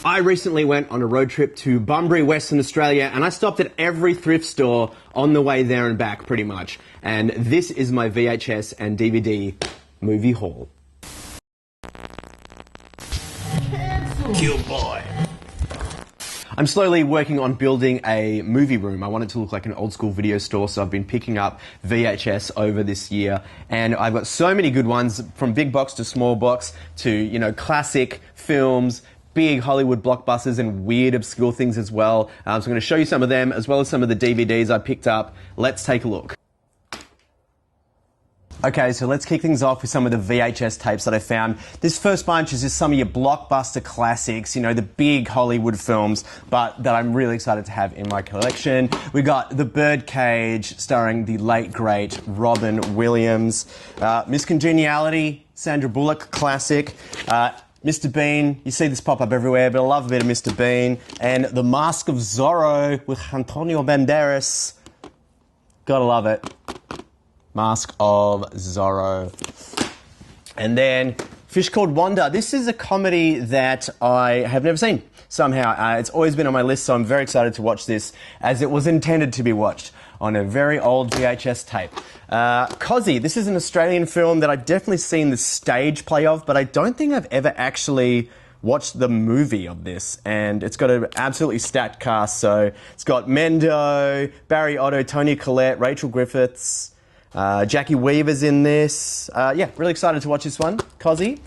I recently went on a road trip to Bunbury, Western Australia, and I stopped at every thrift store on the way there and back, pretty much. And this is my VHS and DVD movie haul. Cute boy. I'm slowly working on building a movie room. I want it to look like an old school video store, so I've been picking up VHS over this year, and I've got so many good ones, from big box to small box to, you know, classic films, big Hollywood blockbusters, and weird obscure things as well. So I'm going to show you some of them, as well as some of the DVDs I picked up. Let's take a look. Okay, so let's kick things off with some of the VHS tapes that I found. This first bunch is just some of your blockbuster classics, you know, the big Hollywood films, but that I'm really excited to have in my collection. We got The Birdcage, starring the late, great Robin Williams. Miss Congeniality, Sandra Bullock classic. Mr. Bean, you see this pop up everywhere, but I love a bit of Mr. Bean. And The Mask of Zorro with Antonio Banderas. Gotta love it. Mask of Zorro. And then Fish Called Wanda. This is a comedy that I have never seen somehow. It's always been on my list, so I'm very excited to watch this, as it was intended to be watched on a very old VHS tape. Cozzy. This is an Australian film that I've definitely seen the stage play of, but I don't think I've ever actually watched the movie of this, and it's got an absolutely stacked cast. So it's got Mendo, Barry Otto, Tony Collette, Rachel Griffiths, Jackie Weaver's in this. Yeah, really excited to watch this one, Cozzy.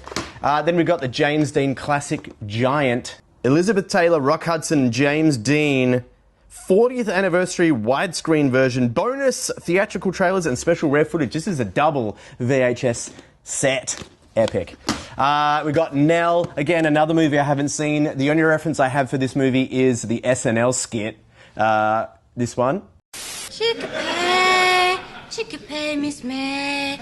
Then we've got the James Dean classic Giant. Elizabeth Taylor, Rock Hudson, James Dean, 40th anniversary widescreen version, bonus theatrical trailers and special rare footage. This is a double VHS set. Epic. We got Nell, again, another movie I haven't seen. The only reference I have for this movie is the SNL skit. This one. Chickapay, Miss May,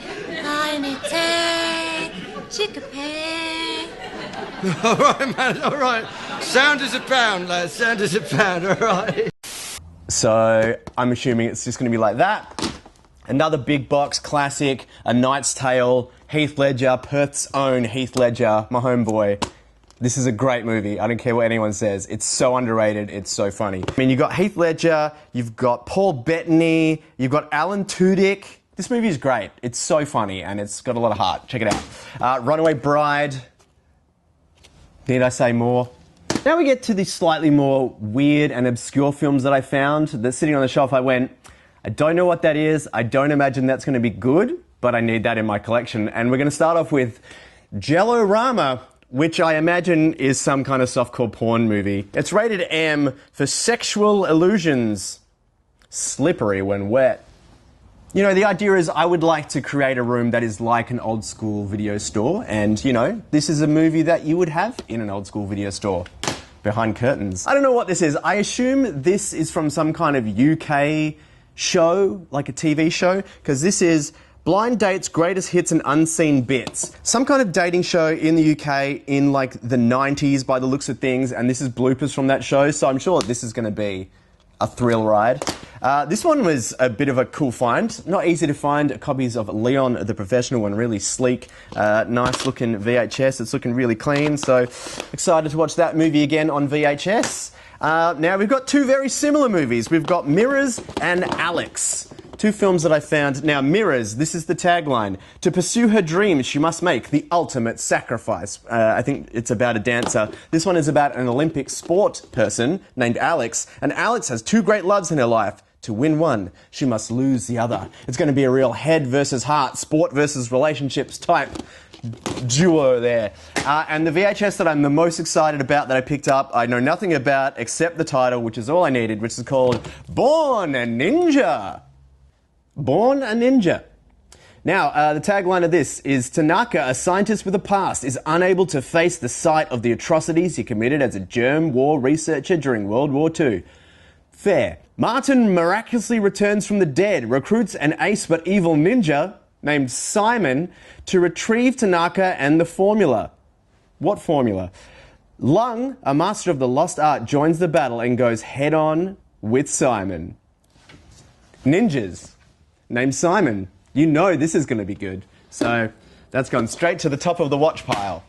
Chickapay. All right, man, all right. Sound is a pound, lads, sound is a pound, all right. So I'm assuming it's just going to be like that. Another big box classic, A Knight's Tale, Heath Ledger, Perth's own Heath Ledger, my homeboy. This is a great movie. I don't care what anyone says. It's so underrated. It's so funny. I mean, you've got Heath Ledger, you've got Paul Bettany, you've got Alan Tudyk. This movie is great. It's so funny, and it's got a lot of heart. Check it out. Runaway Bride. Need I say more? Now we get to the slightly more weird and obscure films that I found. That's sitting on the shelf. I went, I don't know what that is. I don't imagine that's going to be good, but I need that in my collection. And we're going to start off with Jello-Rama, which I imagine is some kind of softcore porn movie. It's rated M for sexual illusions. Slippery when wet. You know, the idea is I would like to create a room that is like an old school video store, and, you know, this is a movie that you would have in an old school video store. Behind curtains. I don't know what this is. I assume this is from some kind of UK show, like a TV show, because this is Blind Dates, Greatest Hits and Unseen Bits. Some kind of dating show in the UK in like the 90s by the looks of things, and this is bloopers from that show, so I'm sure this is going to be a thrill ride. This one was a bit of a cool find. Not easy to find copies of Leon the Professional and really sleek, nice looking VHS. It's looking really clean, so excited to watch that movie again on VHS. Now we've got two very similar movies. We've got Mirrors and Alex. Two films that I found. Now, Mirrors, this is the tagline. To pursue her dreams, she must make the ultimate sacrifice. I think it's about a dancer. This one is about an Olympic sport person named Alex. And Alex has two great loves in her life. To win one, she must lose the other. It's going to be a real head versus heart, sport versus relationships type duo there. And the VHS that I'm the most excited about that I picked up, I know nothing about except the title, which is all I needed, which is called Born a Ninja. Born a Ninja. Now, the tagline of this is, Tanaka, a scientist with a past, is unable to face the sight of the atrocities he committed as a germ war researcher during World War II. Fair. Martin miraculously returns from the dead, recruits an ace but evil ninja named Simon to retrieve Tanaka and the formula. What formula? Lung, a master of the lost art, joins the battle and goes head-on with Simon. Ninjas named Simon. You know this is going to be good. So that's gone straight to the top of the watch pile.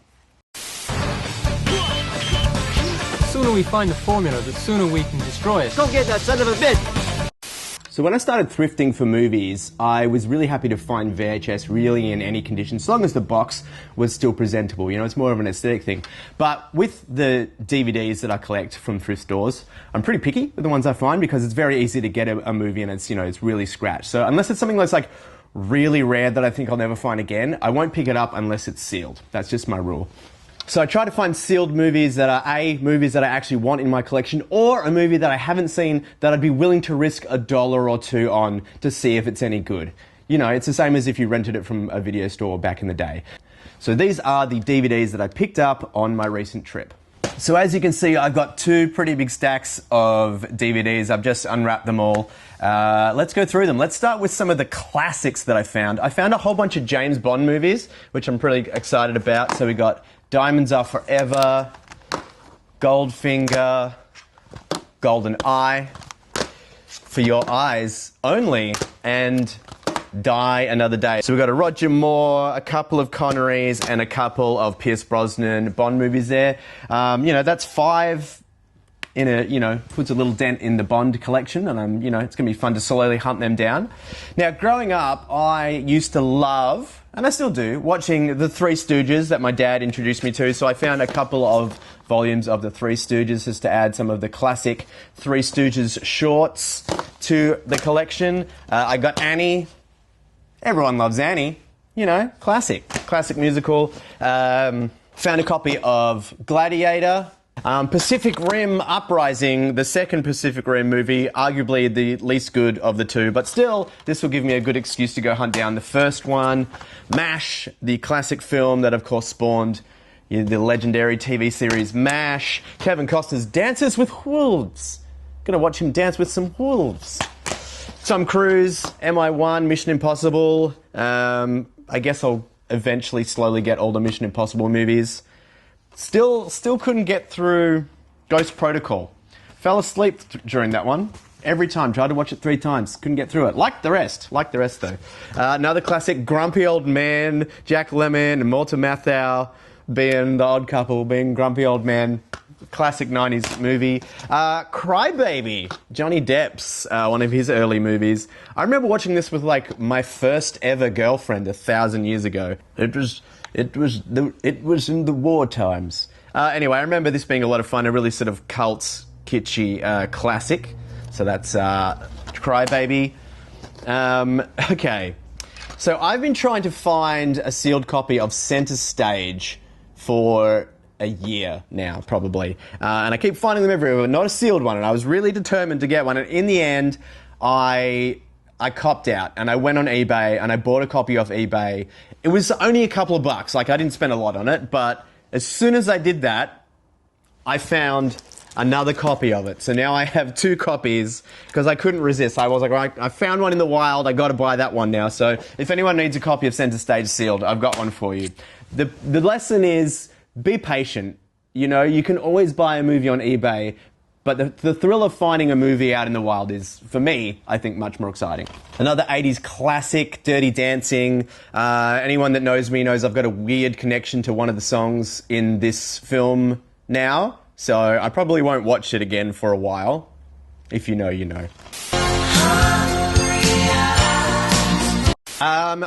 sooner we find the formula, the sooner we can destroy it. Go get that son of a bitch! So when I started thrifting for movies, I was really happy to find VHS really in any condition, as long as the box was still presentable. You know, it's more of an aesthetic thing. But with the DVDs that I collect from thrift stores, I'm pretty picky with the ones I find because it's very easy to get a movie and it's, you know, it's really scratched. So unless it's something that's like really rare that I think I'll never find again, I won't pick it up unless it's sealed. That's just my rule. So I try to find sealed movies that are movies that I actually want in my collection, or a movie that I haven't seen that I'd be willing to risk $1 or $2 on to see if it's any good. You know, it's the same as if you rented it from a video store back in the day. So these are the DVDs that I picked up on my recent trip. So as you can see, I've got two pretty big stacks of DVDs. I've just unwrapped them all. Let's go through them. Let's start with some of the classics that I found. I found a whole bunch of James Bond movies, which I'm pretty excited about. So we got Diamonds Are Forever, Goldfinger, Golden Eye, For Your Eyes Only, and Die Another Day. So we've got a Roger Moore, a couple of Connerys, and a couple of Pierce Brosnan Bond movies there. You know, that's 5 in a, you know, puts a little dent in the Bond collection, and you know, it's going to be fun to slowly hunt them down. Now, growing up, I used to love, and I still do, watching The Three Stooges that my dad introduced me to, so I found a couple of volumes of The Three Stooges just to add some of the classic Three Stooges shorts to the collection. I got Annie. Everyone loves Annie. You know, classic musical. Found a copy of Gladiator. Pacific Rim Uprising, the second Pacific Rim movie, arguably the least good of the two, but still, this will give me a good excuse to go hunt down the first one. MASH, the classic film that of course spawned the legendary TV series MASH. Kevin Costner's Dances with Wolves. Gonna watch him dance with some wolves. Tom Cruise, MI1, Mission Impossible. I guess I'll eventually slowly get all the Mission Impossible movies. Still couldn't get through Ghost Protocol. Fell asleep during that one. Every time. Tried to watch it 3 times. Couldn't get through it. Like the rest though. Another classic, Grumpy Old Man. Jack Lemmon and Walter Matthau being the odd couple, being grumpy old man. Classic 90s movie. Crybaby. Johnny Depp's one of his early movies. I remember watching this with like my first ever girlfriend 1,000 years ago. It was in the war times. Anyway, I remember this being a lot of fun, a really sort of cult, kitschy classic. So that's Crybaby. Okay. So I've been trying to find a sealed copy of Centre Stage for a year now, probably. And I keep finding them everywhere, but not a sealed one. And I was really determined to get one. And in the end, I copped out and I went on eBay and I bought a copy off eBay. It was only a couple of bucks. Like, I didn't spend a lot on it, but as soon as I did that, I found another copy of it. So now I have 2 copies because I couldn't resist. I was like, right, I found one in the wild. I got to buy that one now. So if anyone needs a copy of Centre Stage sealed, I've got one for you. The lesson is be patient. You know, you can always buy a movie on eBay, but the thrill of finding a movie out in the wild is, for me, I think, much more exciting. Another 80s classic, Dirty Dancing. Anyone that knows me knows I've got a weird connection to one of the songs in this film now, so I probably won't watch it again for a while. If you know, you know.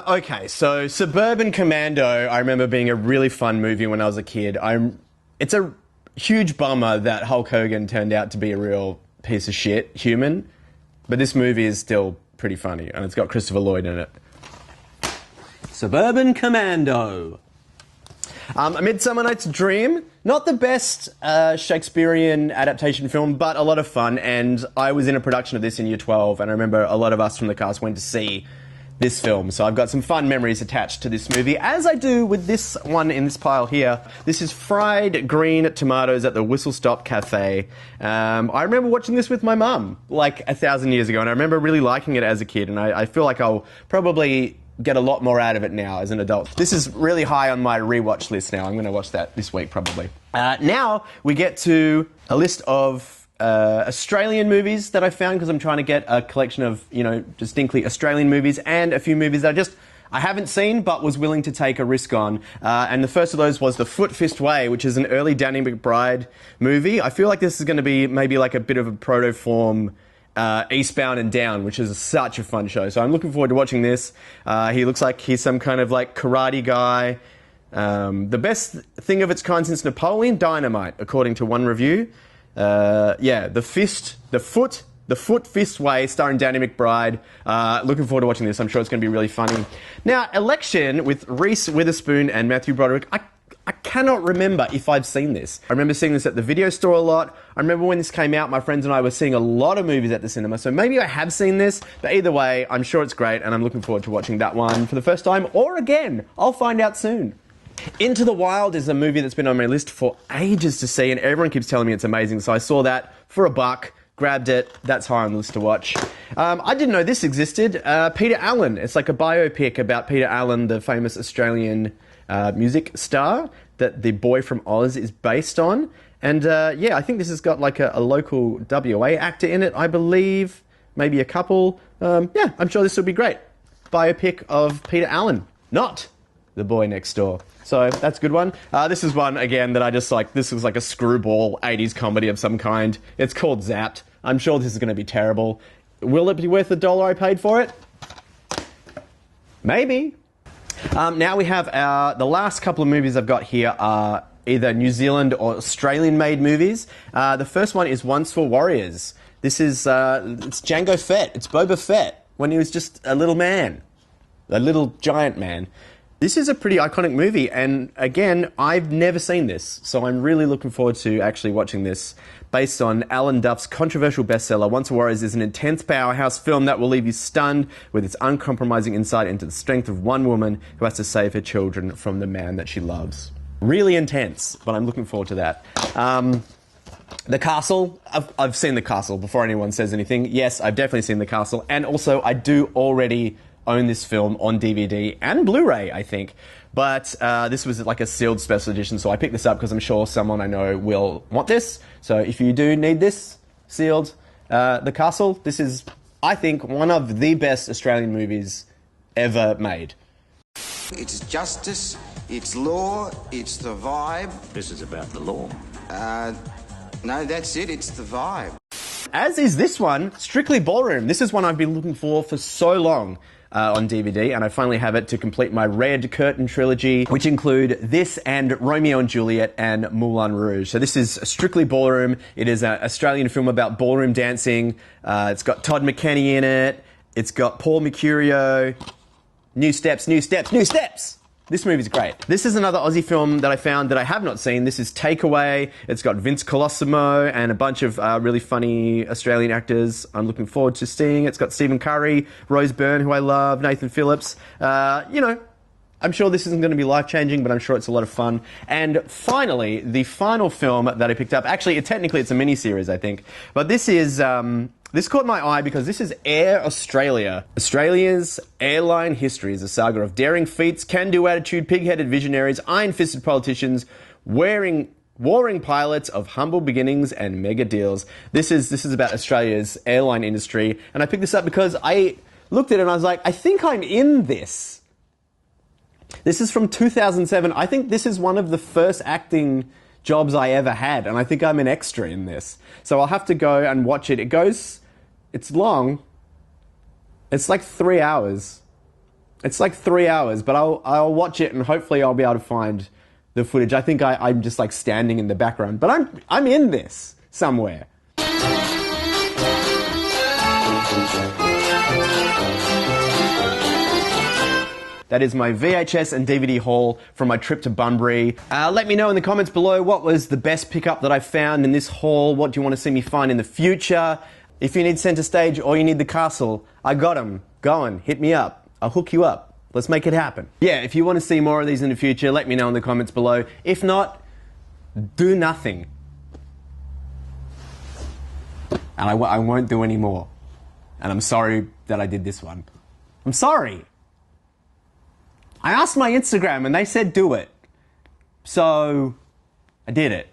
Okay, so Suburban Commando, I remember being a really fun movie when I was a kid. It's a huge bummer that Hulk Hogan turned out to be a real piece of shit human, but this movie is still pretty funny, and it's got Christopher Lloyd in it. Suburban Commando. A Midsummer Night's Dream, not the best Shakespearean adaptation film, but a lot of fun, and I was in a production of this in Year 12, and I remember a lot of us from the cast went to see this film, so I've got some fun memories attached to this movie, as I do with this one in this pile here. This is Fried Green Tomatoes at the Whistle Stop Cafe. I remember watching this with my mum like 1,000 years ago, and I remember really liking it as a kid, and I feel like I'll probably get a lot more out of it now as an adult. This is really high on my rewatch list now. I'm going to watch that this week probably. Now we get to a list of Australian movies that I found because I'm trying to get a collection of, you know, distinctly Australian movies and a few movies that I haven't seen but was willing to take a risk on. And the first of those was The Foot Fist Way, which is an early Danny McBride movie. I feel like this is going to be maybe like a bit of a proto-form Eastbound and Down, which is such a fun show. So I'm looking forward to watching this. He looks like he's some kind of like karate guy. The best thing of its kind since Napoleon Dynamite, according to one review. The Foot Fist Way, starring Danny McBride. Looking forward to watching this. I'm sure it's going to be really funny. Now, Election with Reese Witherspoon and Matthew Broderick. I cannot remember if I've seen this. I remember seeing this at the video store a lot. I remember when this came out, my friends and I were seeing a lot of movies at the cinema, so maybe I have seen this, but either way, I'm sure it's great, and I'm looking forward to watching that one for the first time, or again. I'll find out soon. Into the Wild is a movie that's been on my list for ages to see, and everyone keeps telling me it's amazing, so I saw that for $1, grabbed it. That's high on the list to watch. I didn't know this existed. Peter Allen. It's like a biopic about Peter Allen, the famous Australian music star that The Boy from Oz is based on. And I think this has got like a local WA actor in it, I believe. Maybe a couple. I'm sure this will be great. Biopic of Peter Allen, not The Boy Next Door. So that's a good one. This is one, again, that I just like. This was like a screwball 80s comedy of some kind. It's called Zapped. I'm sure this is going to be terrible. Will it be worth the $1 I paid for it? Maybe. Now we have the last couple of movies I've got here are either New Zealand or Australian-made movies. The first one is Once for Warriors. This is it's Jango Fett. It's Boba Fett when he was just a little man, a little giant man. This is a pretty iconic movie, and again, I've never seen this, so I'm really looking forward to actually watching this. Based on Alan Duff's controversial bestseller, Once for Warriors is an intense powerhouse film that will leave you stunned with its uncompromising insight into the strength of one woman who has to save her children from the man that she loves. Really intense, but I'm looking forward to that. The Castle. I've seen The Castle before anyone says anything. Yes, I've definitely seen The Castle, and also I do already own this film on DVD and Blu-ray, I think. But this was like a sealed special edition, so I picked this up because I'm sure someone I know will want this. So if you do need this sealed, The Castle, this is, I think, one of the best Australian movies ever made. It's justice, it's law, it's the vibe. This is about the law. No, that's it, it's the vibe. As is this one, Strictly Ballroom. This is one I've been looking for so long. On DVD, and I finally have it to complete my Red Curtain trilogy, which include this and Romeo and Juliet and Moulin Rouge. So this is Strictly Ballroom. It is an Australian film about ballroom dancing. It's got Todd McKenney in it. It's got Paul Mercurio. New steps, new steps, new steps! This movie's great. This is another Aussie film that I found that I have not seen. This is Takeaway. It's got Vince Colosimo and a bunch of really funny Australian actors I'm looking forward to seeing. It's got Stephen Curry, Rose Byrne, who I love, Nathan Phillips. I'm sure this isn't going to be life-changing, but I'm sure it's a lot of fun. And finally, the final film that I picked up, actually, technically it's a mini-series, I think, but this is... This caught my eye because this is Air Australia. Australia's airline history is a saga of daring feats, can-do attitude, pig-headed visionaries, iron-fisted politicians, warring pilots of humble beginnings and mega deals. This is about Australia's airline industry, and I picked this up because I looked at it and I was like, I think I'm in this. This is from 2007. I think this is one of the first acting jobs I ever had, and I think I'm an extra in this. So I'll have to go and watch it. It's long. It's like 3 hours. But I'll watch it and hopefully I'll be able to find the footage. I think I'm just like standing in the background, but I'm in this somewhere. That is my VHS and DVD haul from my trip to Bunbury. Let me know in the comments below what was the best pickup that I found in this haul. What do you want to see me find in the future? If you need Centre Stage or you need The Castle, I got them. Go on, hit me up. I'll hook you up. Let's make it happen. Yeah, if you want to see more of these in the future, let me know in the comments below. If not, do nothing. And I won't do any more. And I'm sorry that I did this one. I'm sorry. I asked my Instagram and they said do it. So, I did it.